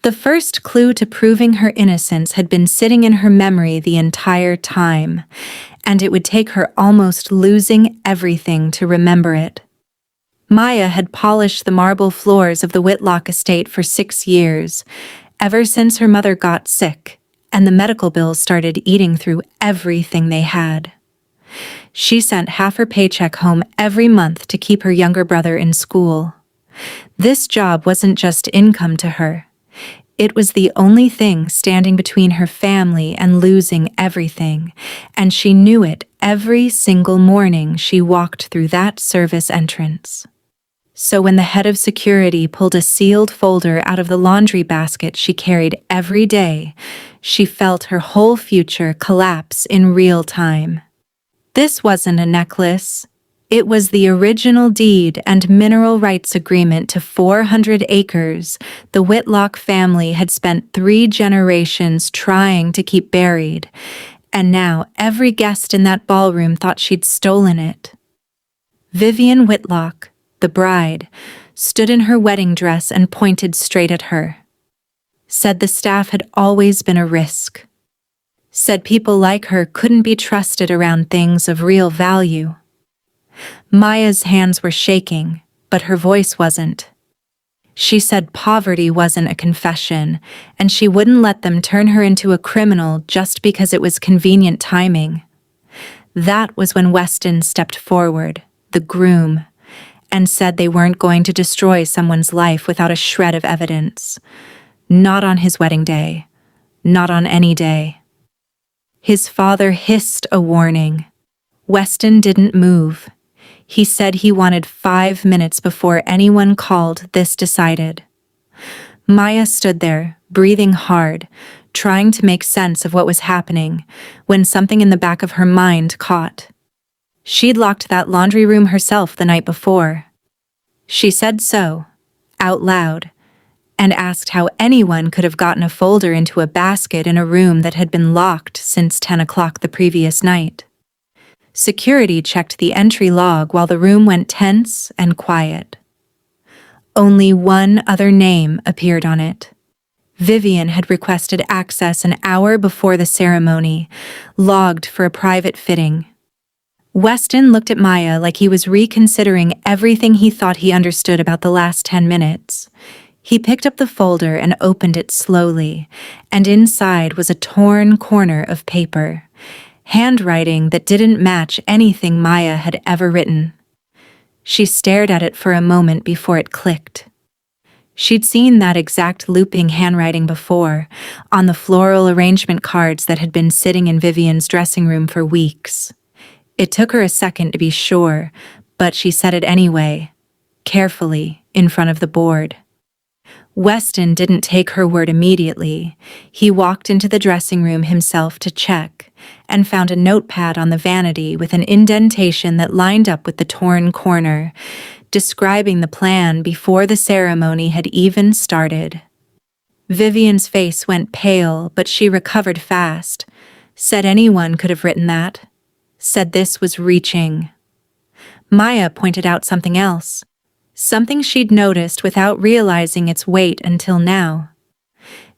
The first clue to proving her innocence had been sitting in her memory the entire time, and it would take her almost losing everything to remember it. Maya had polished the marble floors of the Whitlock estate for 6 years, ever since her mother got sick, and the medical bills started eating through everything they had. She sent half her paycheck home every month to keep her younger brother in school. This job wasn't just income to her. It was the only thing standing between her family and losing everything, and she knew it every single morning she walked through that service entrance. So when the head of security pulled a sealed folder out of the laundry basket she carried every day, she felt her whole future collapse in real time. This wasn't a necklace. It was the original deed and mineral rights agreement to 400 acres the Whitlock family had spent 3 generations trying to keep buried, and now every guest in that ballroom thought she'd stolen it. Vivian Whitlock, the bride, stood in her wedding dress and pointed straight at her. Said the staff had always been a risk. Said people like her couldn't be trusted around things of real value. Maya's hands were shaking, but her voice wasn't. She said poverty wasn't a confession, and she wouldn't let them turn her into a criminal just because it was convenient timing. That was when Weston stepped forward, the groom, and said they weren't going to destroy someone's life without a shred of evidence. Not on his wedding day. Not on any day. His father hissed a warning. Weston didn't move. He said he wanted 5 minutes before anyone called this decided. Maya stood there, breathing hard, trying to make sense of what was happening, when something in the back of her mind caught. She'd locked that laundry room herself the night before. She said so, out loud, and asked how anyone could have gotten a folder into a basket in a room that had been locked since 10 o'clock the previous night. Security checked the entry log while the room went tense and quiet. Only one other name appeared on it. Vivian had requested access an hour before the ceremony, logged for a private fitting. Weston looked at Maya like he was reconsidering everything he thought he understood about the last 10 minutes. He picked up the folder and opened it slowly, and inside was a torn corner of paper. Handwriting that didn't match anything Maya had ever written. She stared at it for a moment before it clicked. She'd seen that exact looping handwriting before, on the floral arrangement cards that had been sitting in Vivian's dressing room for weeks. It took her a second to be sure, but she said it anyway, carefully, in front of the board. Weston didn't take her word immediately. He walked into the dressing room himself to check, and found a notepad on the vanity with an indentation that lined up with the torn corner, describing the plan before the ceremony had even started. Vivian's face went pale, but she recovered fast. Said anyone could have written that. Said this was reaching. Maya pointed out something else. Something she'd noticed without realizing its weight until now.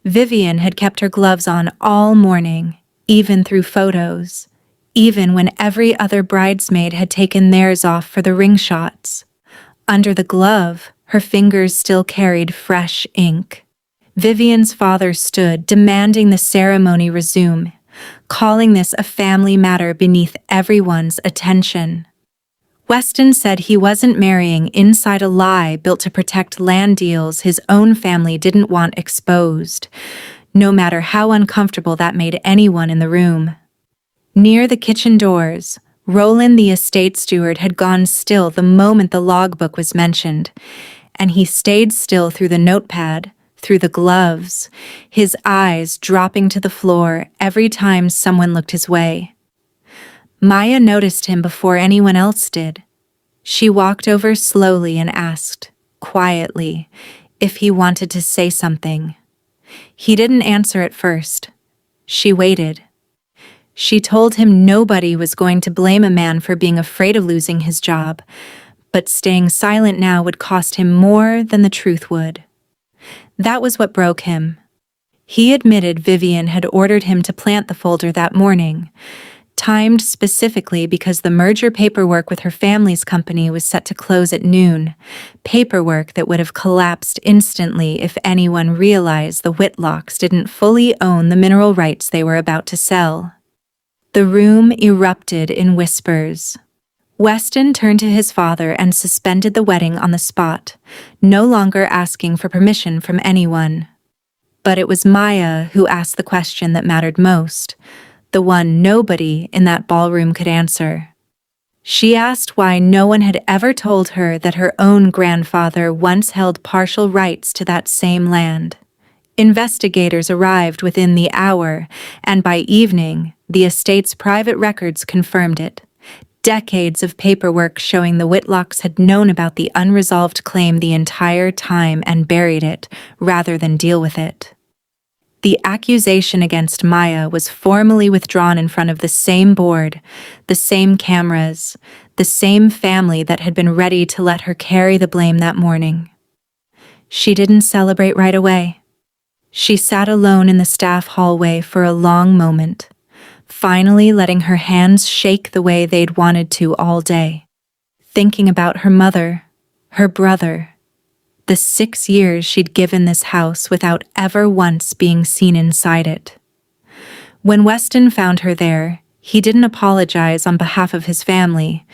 Vivian had kept her gloves on all morning, even through photos, even when every other bridesmaid had taken theirs off for the ring shots. Under the glove, her fingers still carried fresh ink. Vivian's father stood, demanding the ceremony resume, calling this a family matter beneath everyone's attention. Weston said he wasn't marrying inside a lie built to protect land deals his own family didn't want exposed, no matter how uncomfortable that made anyone in the room. Near the kitchen doors, Roland the estate steward had gone still the moment the logbook was mentioned, and he stayed still through the notepad, through the gloves, his eyes dropping to the floor every time someone looked his way. Maya noticed him before anyone else did. She walked over slowly and asked, quietly, if he wanted to say something. He didn't answer at first. She waited. She told him nobody was going to blame a man for being afraid of losing his job, but staying silent now would cost him more than the truth would. That was what broke him. He admitted Vivian had ordered him to plant the folder that morning, timed specifically because the merger paperwork with her family's company was set to close at noon, paperwork that would have collapsed instantly if anyone realized the Whitlocks didn't fully own the mineral rights they were about to sell. The room erupted in whispers. Weston turned to his father and suspended the wedding on the spot, no longer asking for permission from anyone. But it was Maya who asked the question that mattered most, the one nobody in that ballroom could answer. She asked why no one had ever told her that her own grandfather once held partial rights to that same land. Investigators arrived within the hour, and by evening, the estate's private records confirmed it. Decades of paperwork showing the Whitlocks had known about the unresolved claim the entire time and buried it, rather than deal with it. The accusation against Maya was formally withdrawn in front of the same board, the same cameras, the same family that had been ready to let her carry the blame that morning. She didn't celebrate right away. She sat alone in the staff hallway for a long moment, finally letting her hands shake the way they'd wanted to all day, thinking about her mother, her brother, the 6 years she'd given this house without ever once being seen inside it. When Weston found her there, he didn't apologize on behalf of his family.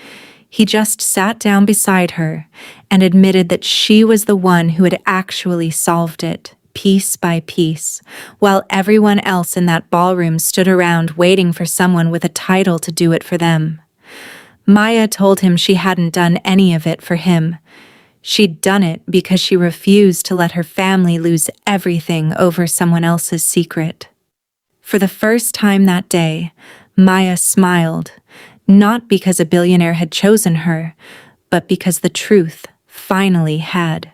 He just sat down beside her and admitted that she was the one who had actually solved it, piece by piece, while everyone else in that ballroom stood around waiting for someone with a title to do it for them. Maya told him she hadn't done any of it for him. She'd done it because she refused to let her family lose everything over someone else's secret. For the first time that day, Maya smiled, not because a billionaire had chosen her, but because the truth finally had.